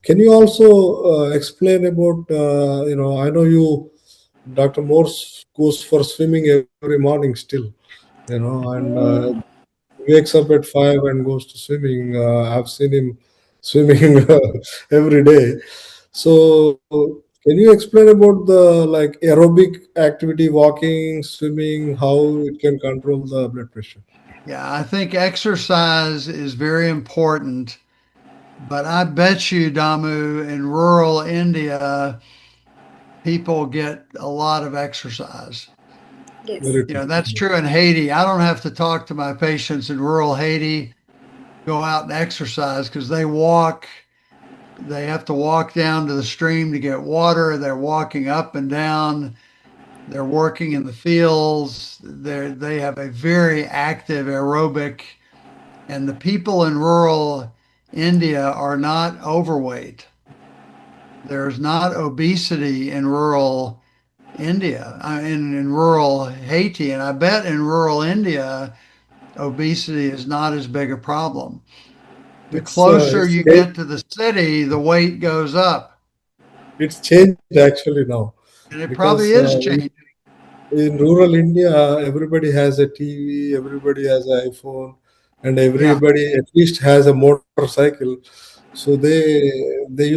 Can you also explain about, I know you, Dr. Morse goes for swimming every morning still, and wakes up at 5 and goes to swimming. I've seen him swimming every day. So, can you explain about the like aerobic activity, walking, swimming, how it can control the blood pressure? Yeah, I think exercise is very important, but I bet you, Damu, in rural India, people get a lot of exercise. Very Yes. You true. know, that's true in Haiti. I don't have to talk to my patients in rural Haiti, go out and exercise because they have to walk down to the stream to get water. They're walking up and down. They're working in the fields. They have a very active aerobic, and the people in rural India are not overweight. There's not obesity in rural India, in rural Haiti, and I bet in rural India, obesity is not as big a problem. The closer It's you get to the city, the weight goes up, it's changed actually now, and it probably because is changing. in rural India, everybody has a TV, everybody has an iPhone, and Yeah. everybody at least has a motorcycle. So they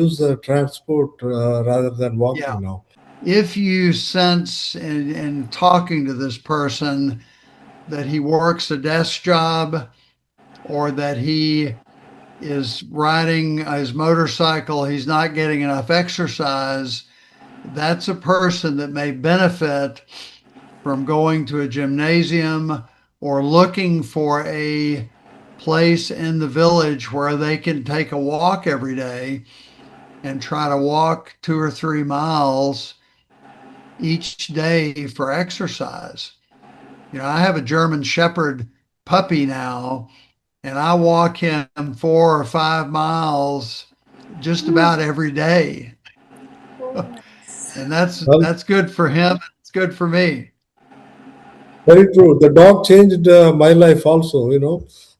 use the transport rather than Yeah. walking now. If you sense in talking to this person that he works a desk job or that he is riding his motorcycle, he's not getting enough exercise, that's a person that may benefit from going to a gymnasium or looking for a place in the village where they can take a walk every day and try to walk 2 or 3 miles each day for exercise. You know, I have a German Shepherd puppy now, and I walk him 4 or 5 miles just about every day. Oh, nice. And that's Well, that's good for him. It's good for me. very true. The dog changed my life also.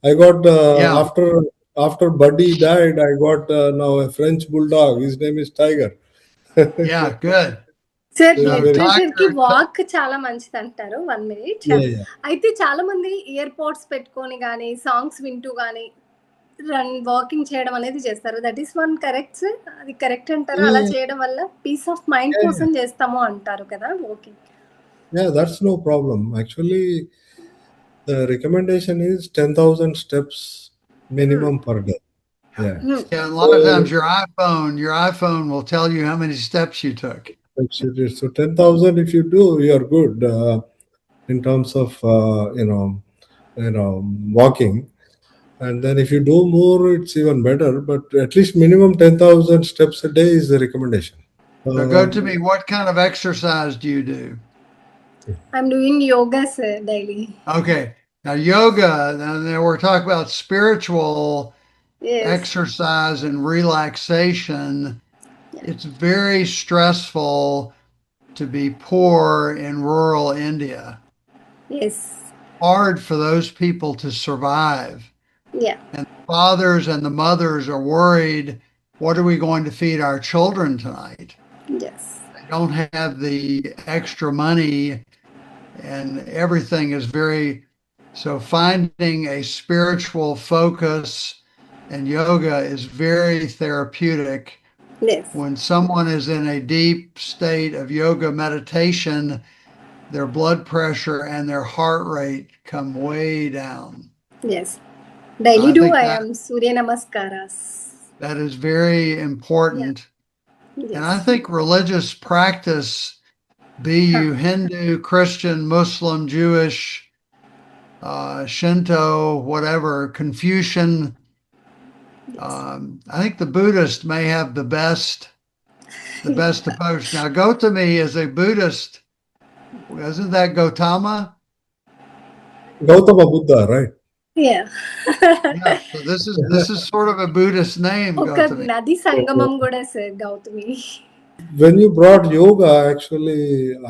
I got Yeah, after Buddy died, I got now a French bulldog. His name is Tiger. yeah, good. Sir Very, So blood very pressure కి Tiger, walk చాలా మంచిది అంటారు. 1 minute. yeah, yeah. అయితే చాలా మంది ear pods పెట్టుకొని కానీ songs వింటూ కానీ వాకింగ్ చేయడం అనేది చేస్తారు. That is one correct sir? అది కరెక్ట్ అంటారా? అలా Yeah, చేయడం వల్ల peace of mind yeah, yeah. కోసం చేస్తాము అంటారు కదా walking. Yeah, that's no problem. Actually, the recommendation is 10,000 steps minimum per day. Yeah. yeah, a lot of times So, your iPhone will tell you how many steps you took. so 10,000 if you do, you are good in terms of walking. And then if you do more, it's even better. But at least minimum 10,000 steps a day is the recommendation. So go to me. What kind of exercise do you do? I'm doing yoga sir daily. Okay. Now yoga, now we're talking about spiritual Yes. exercise and relaxation. It's very stressful to be poor in rural India. Yes. Hard for those people to survive. Yeah. And the fathers and the mothers are worried, what are we going to feed our children tonight? Yes. They don't have the extra money, and everything is so finding a spiritual focus and yoga is very therapeutic. Yes. When someone is in a deep state of yoga meditation, their blood pressure and their heart rate come way down. Yes. Daily I do think I am Surya Namaskaras. that is very important. Yes. And I think religious practice, be you Hindu, Christian, Muslim, Jewish, Shinto, whatever, Confucian, I think the Buddhist may have the best approach. Now, Gautami is a Buddhist. Isn't that Gautama? Gautama Buddha, right? Yeah. Yeah. So this is sort of a Buddhist name, ఒక Gautami. నది సంగమం కూడా sir Gautami. When you brought yoga, actually,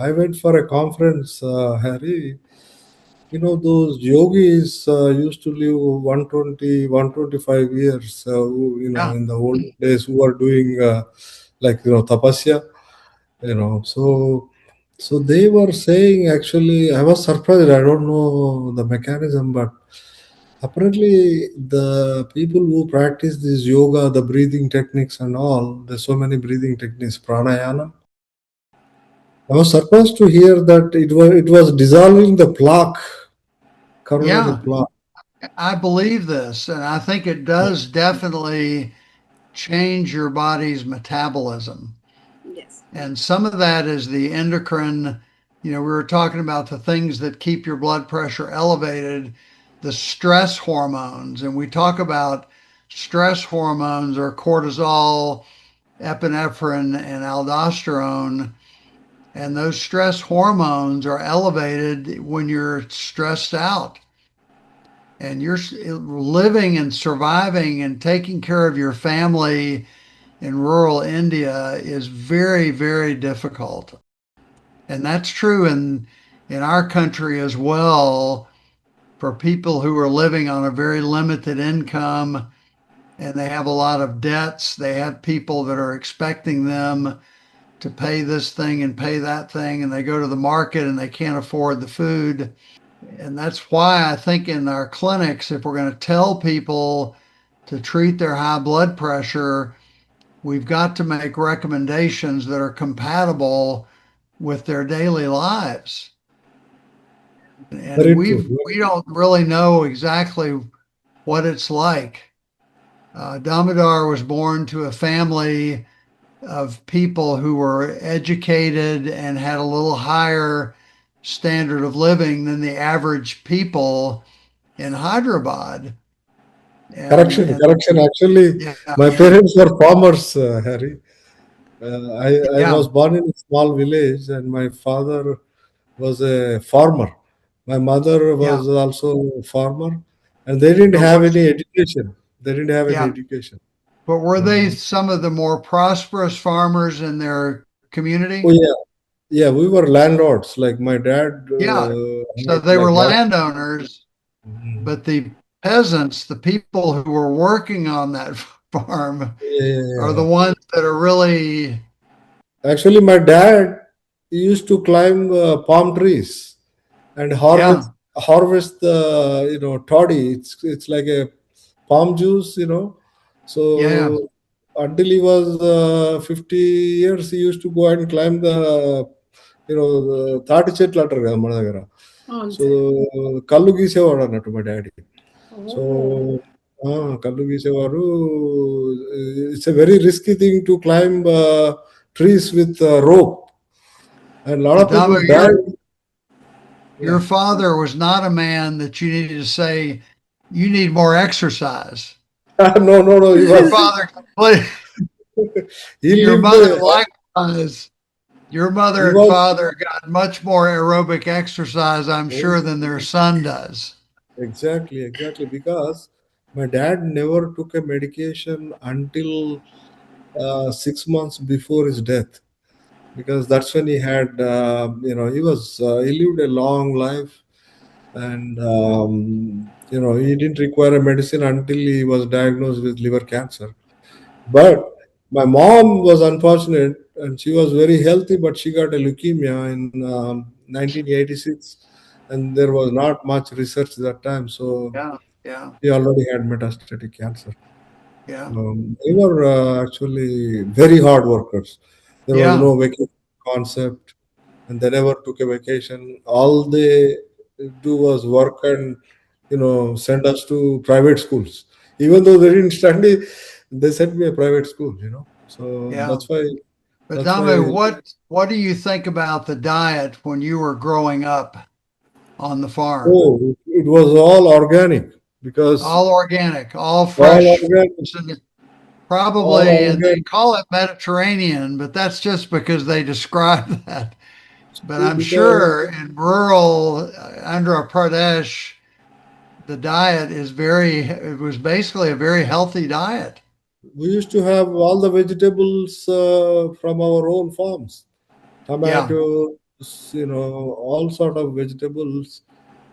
I went for a conference, Harry. those yogis used to live 120, 125 years, Yeah, in the old days, who are doing like, tapasya, so they were saying, actually, I was surprised. I don't know the mechanism, but apparently the people who practice this yoga, the breathing techniques and all, there's so many breathing techniques, pranayama. I was surprised to hear that it was dissolving the plaque, coronary yeah, plaque. I believe this, and I think it does definitely change your body's metabolism. Yes. And some of that is the endocrine. We were talking about the things that keep your blood pressure elevated, the stress hormones. And we talk about stress hormones are cortisol, epinephrine, and aldosterone. And those stress hormones are elevated when you're stressed out. And you're living and surviving and taking care of your family in rural India is very, very difficult. And that's true in our country as well for people who are living on a very limited income and they have a lot of debts. They have people that are expecting them to pay this thing and pay that thing, and they go to the market and they can't afford the food. And that's why I think in our clinics, if we're going to tell people to treat their high blood pressure, we've got to make recommendations that are compatible with their daily lives. And Very true. we don't really know exactly what it's like. Damodar was born to a family of people who were educated and had a little higher standard of living than the average people in Hyderabad. And Correction, and correction. Actually, yeah, my parents were farmers, Harry. I yeah, was born in a small village, and my father was a farmer. My mother yeah. was also a farmer, and they didn't But have was any education. They didn't have any yeah, education. but were they Uh, some of the more prosperous farmers in their oh community? yeah, yeah. We were landlords. Like my dad Yeah. So had they like were lot. landowners, Mhm. but the peasants, the people who were working on that farm, Yeah, yeah, are the yeah. ones that are really, Actually, my dad used to climb palm trees and yeah, harvest the toddy. It's like a palm juice. yeah, So until he was 50 years, he used to go and climb the తాటి చెట్లు అంటారు కదా మన దగ్గర. అవును so sir. కళ్ళు గీసేవాడు అన్నట్టు మా డాడీ. So oh! కళ్ళు గీసేవారు. It's a very risky thing to climb trees with rope, and a lot of people Adama, died. your Yeah. father was not a man that you needed to say, you need more exercise. No, no, no. He Your was. father, He your lived. mother likewise. Your He mother and was father got much more aerobic exercise, I'm sure, than their son does. exactly, exactly, because my dad never took a medication until 6 months before his death, because that's when he had. He lived a long life, and he didn't require a medicine until he was diagnosed with liver cancer. But my mom was unfortunate, and she was very healthy, but she got a leukemia in 1986, and there was not much research that time. So Yeah, yeah, she already had metastatic cancer. yeah, They were actually very hard workers. There was yeah. no vacation concept, and they never took a vacation. All they do was work and send us to private schools. Even though they didn't study, they sent me a private school. So Yeah. that's why But that's Dame, why. what do you think about the diet when you were growing up on the farm? Oh, it was all organic, because All organic, all all fresh organic, fruits and all probably, and they organic. call it Mediterranean, but that's just because they describe that. But I'm Because sure in rural Andhra Pradesh, the diet is it was basically a very healthy diet. we used to have all the vegetables from our own farms, Yeah, tomatoes, all sort of vegetables.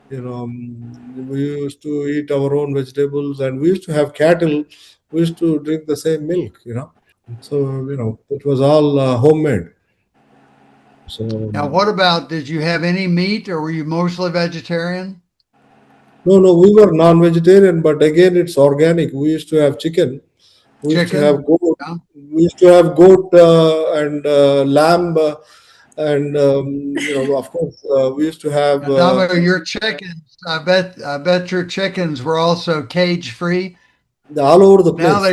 We used to eat our own vegetables, and we used to have cattle. We used to drink the same milk. So it was all homemade. So Now, what about, did you have any meat or were you mostly vegetarian? no, no, we were non-vegetarian, but again, it's organic. We used to have chicken. We used to Chicken? have goat. Yeah. We used to have goat and lamb, and of course, we used to have Now, Damo, your chickens, I bet your chickens were also cage free. all over the Now place.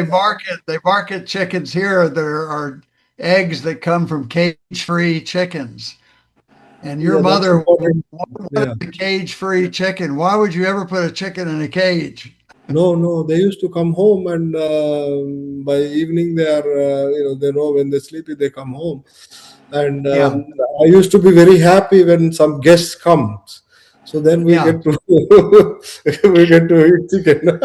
they market chickens here. There are eggs that come from cage free chickens. And your Yeah, that's mother important. wanted Yeah. a cage free chicken. Why would you ever put a chicken in a cage? No, no, they used to come home, and by evening they are, they know when they're sleepy, they come home. And Yeah, I used to be very happy when some guests come. So then we yeah, get to we get to eat chicken.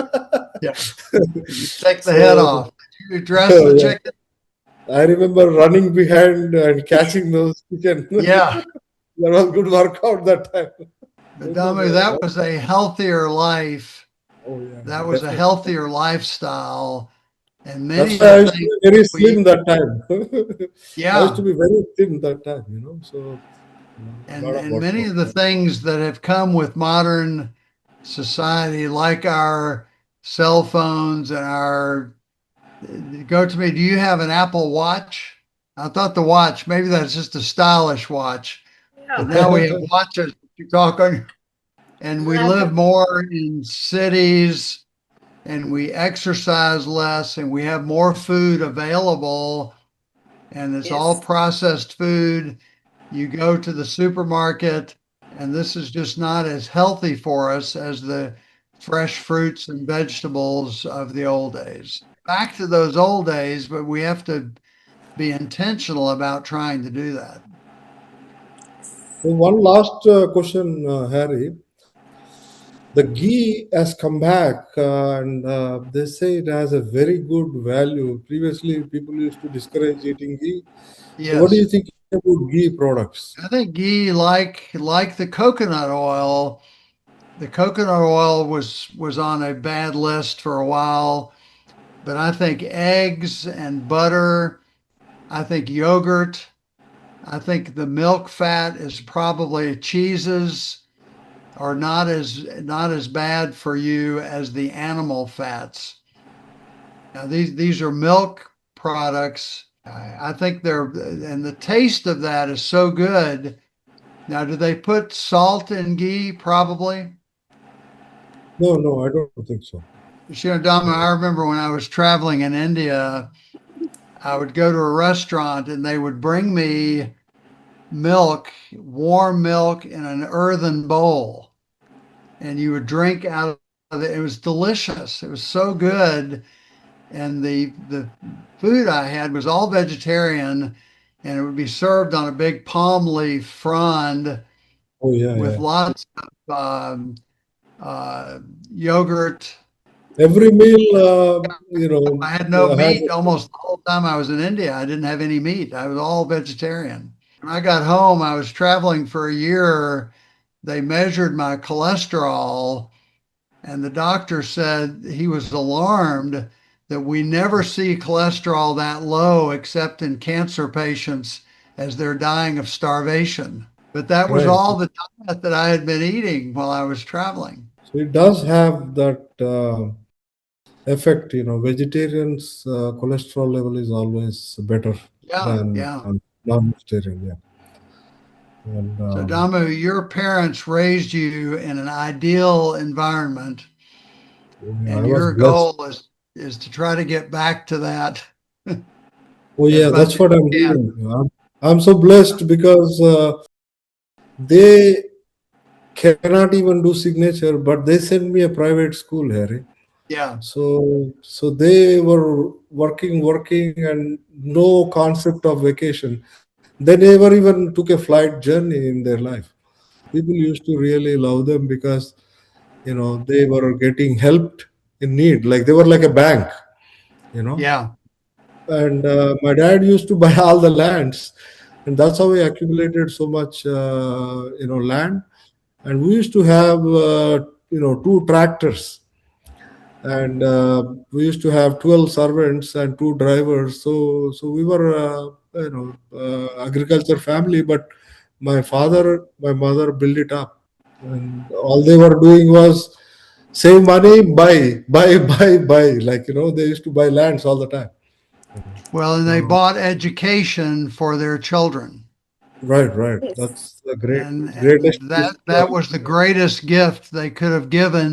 yeah. You take the head So off. Did you dress the yeah, chicken? I remember running behind and catching those chicken. Yeah. That was good workout that time. But It was Damu, that was a healthier life. oh yeah, That was a definitely. healthier lifestyle. And That's many of why I the used to things be very we, slim that time. I used to yeah. be very thin that time. So a And lot of and many workout. of the things that have come with modern society, like our cell phones and our go to me, do you have an Apple Watch? I thought the watch, maybe that's just a stylish watch, but Yeah. now we have watches you talk on, and we live Laptop. more in cities and we exercise less and we have more food available and it's all Yes. processed food. You go to the supermarket, and this is just not as healthy for us as the fresh fruits and vegetables of the old days. Back to those old days, but we have to be intentional about trying to do that. So one last question, Harry. The ghee has come back, and they say it has a very good value. Previously, people used to discourage eating ghee. So, what do Yes. you think about ghee products? I think ghee, like the coconut oil was on a bad list for a while, but I think eggs and butter, I think yogurt, I think the milk fat is probably cheeses are not as bad for you as the animal fats. Now these are milk products. I think they're and the taste of that is so good. Now, do they put salt in ghee? Probably. No, no, I don't think so. Dharma, I remember when I was traveling in India, I would go to a restaurant and they would bring me milk, warm milk in an earthen bowl, and you would drink out of it. It was delicious. It was so good. And the food I had was all vegetarian, and it would be served on a big palm leaf frond Oh, yeah, with yeah. lots of uh, yogurt. Every meal, I had no has meat a almost the whole time I was in India. I didn't have any meat. I was all vegetarian. When I got home, I was traveling for a year. They measured my cholesterol, and the doctor said he was alarmed that we never see cholesterol that low except in cancer patients as they're dying of starvation. But that was right. all the diet that I had been eating while I was traveling. So it does have that effect. Vegetarians' cholesterol level is always better Yeah, than yeah. non-vegetarian. Yeah, and So, Damu, your parents raised you in an ideal environment, yeah, I and was your blessed. goal is to try to get back to that Oh as yeah, much that's as what I'm you can. doing. I'm so blessed because they cannot even do signature, but they sent me a private school, Harry. Yeah, So they were working, and no concept of vacation. They never even took a flight journey in their life. People used to really love them because they were getting helped in need, like they were like a bank. You know, yeah, and my dad used to buy all the lands, and that's how he accumulated so much land. and we used to have two tractors, and we used to have 12 servants and two drivers. So we were agriculture family, but my mother built it up, and all they were doing was save money, buy, buy, like they used to buy lands all the time. Well, and they So bought education for their children. right, Yes. that's the And greatest that gift that was the greatest gift they could have given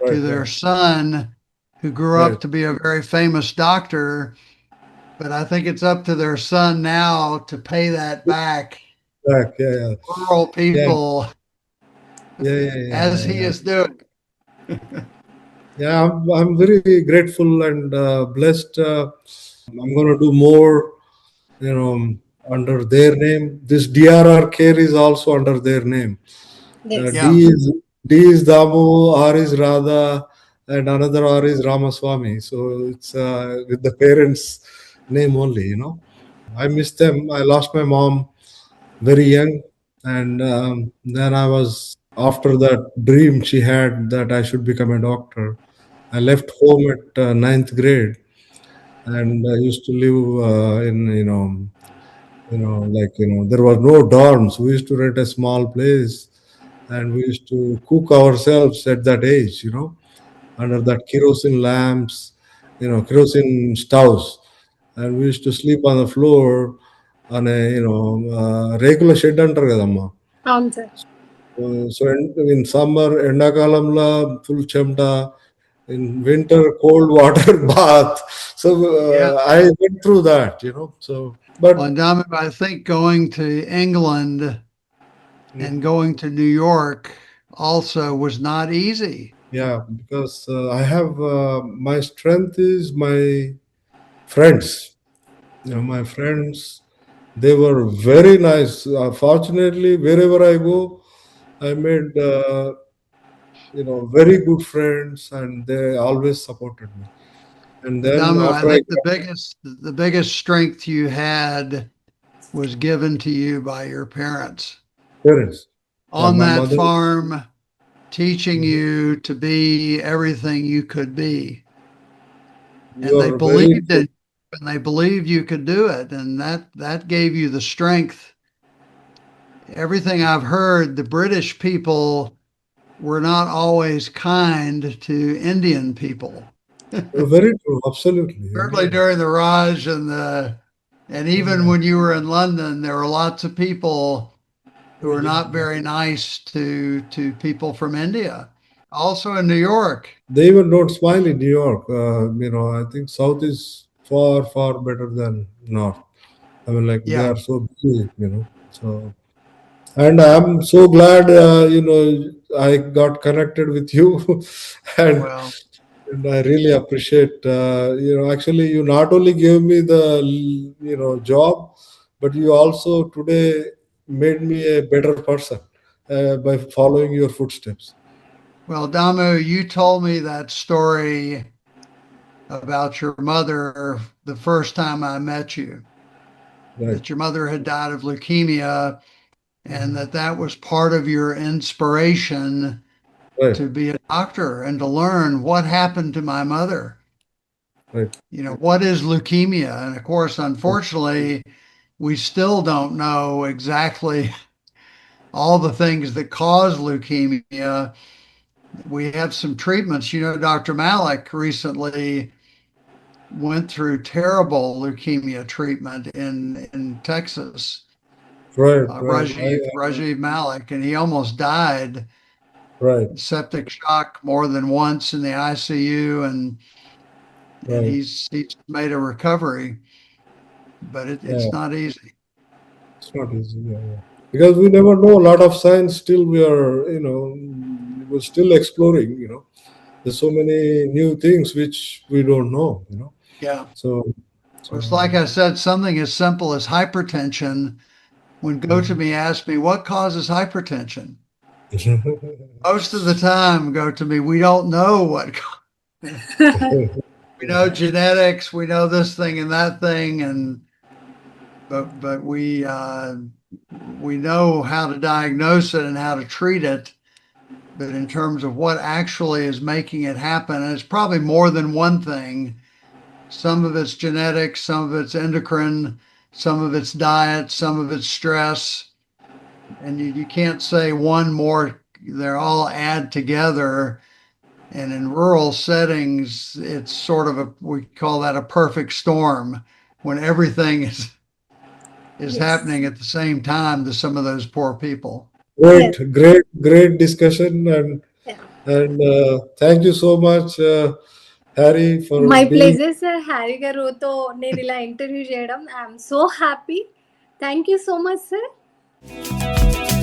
to their right, son, who grew right, up to be a very famous doctor. But I think it's up to their son now to pay that back, back, yeah, rural yeah, people, as he yeah. is doing. Yeah, I'm very grateful and blessed. I'm going to do more, you know, under their name. This DRR care is also under their name. Yes. Yeah. D is Damu, R is Radha, and another R is Ramaswamy. So it's with the parents' name only. I miss them. I lost my mom very young, and then I was after that dream she had that I should become a doctor. I left home at ninth grade, and I used to live in there was no dorms. We used to rent a small place, and we used to cook ourselves at that age. Under that kerosene lamps, kerosene stoves, and we used to sleep on the floor on a regular shed అంటారు కదమ్మా. అవును sir. So in summer, ఎండాకాలంలో full చెమట, in winter, cold water bath. So Yeah. I went through that. So, but Well, and Dominic, I think going to England and going to New York also was not easy. yeah, because I have my strength is my friends. My friends, they were very nice. Fortunately, wherever I go, I made very good friends, and they always supported me. And Well, then Dominic, I after I think got the biggest strength you had was given to you by your parents parents, yeah, on my that mother. farm, teaching Mhm. you to be everything you could be. You And they are very believed in, and they believed you could do it. And that gave you the strength. Everything I've heard, the British people were not always kind to Indian people. very true. Absolutely. Certainly during the Raj and even Yeah. when you were in London, there were lots of people who Yeah, are yeah, not yeah. very nice to people from India. Also in New York. They even don't smile in New York. I think South is far, far better than North. I mean, like they Yeah. are so busy. So, and I'm so glad, I got connected with you, and Well, and I really appreciate. Actually, you not only gave me the job, but you also today made me a better person by following your footsteps. well, Damu, you told me that story about your mother the first time I met you, Right. that your mother had died of leukemia, and Mhm. that was part of your inspiration Right. to be a doctor and to learn what happened to my mother. Right. What is leukemia? And of course, unfortunately, we still don't know exactly all the things that cause leukemia. We have some treatments. Dr. Malik recently went through terrible leukemia treatment in Texas. Right. Right. Rajiv Malik, and he almost died. Right. Septic shock more than once in the ICU, and Right. he's made a recovery, but Yeah. it's not easy. It's not easy. Yeah, yeah. Because we never know a lot of science. Still, we're still exploring. There's so many new things which we don't know. Yeah. So, It's so like I said, something as simple as hypertension. When mhm. GoToMe asked me what causes hypertension, most of the time GoToMe, we don't know what. We know genetics, we know this thing and that thing, but we know how to diagnose it and how to treat it. but in terms of what actually is making it happen, and it's probably more than one thing. Some of it's genetics, some of it's endocrine, some of it's diet, some of it's stress. And you can't say one more, they're all add together. And in rural settings, it's sort of we call that a perfect storm when everything is Yes. happening at the same time to some of those poor people. Great, Yes. great discussion, and Yeah. thank you so much, Harry, for My being. pleasure, sir. Harry garuto నేను ఇలా interview చేయడం I'm so happy. Thank you so much, sir.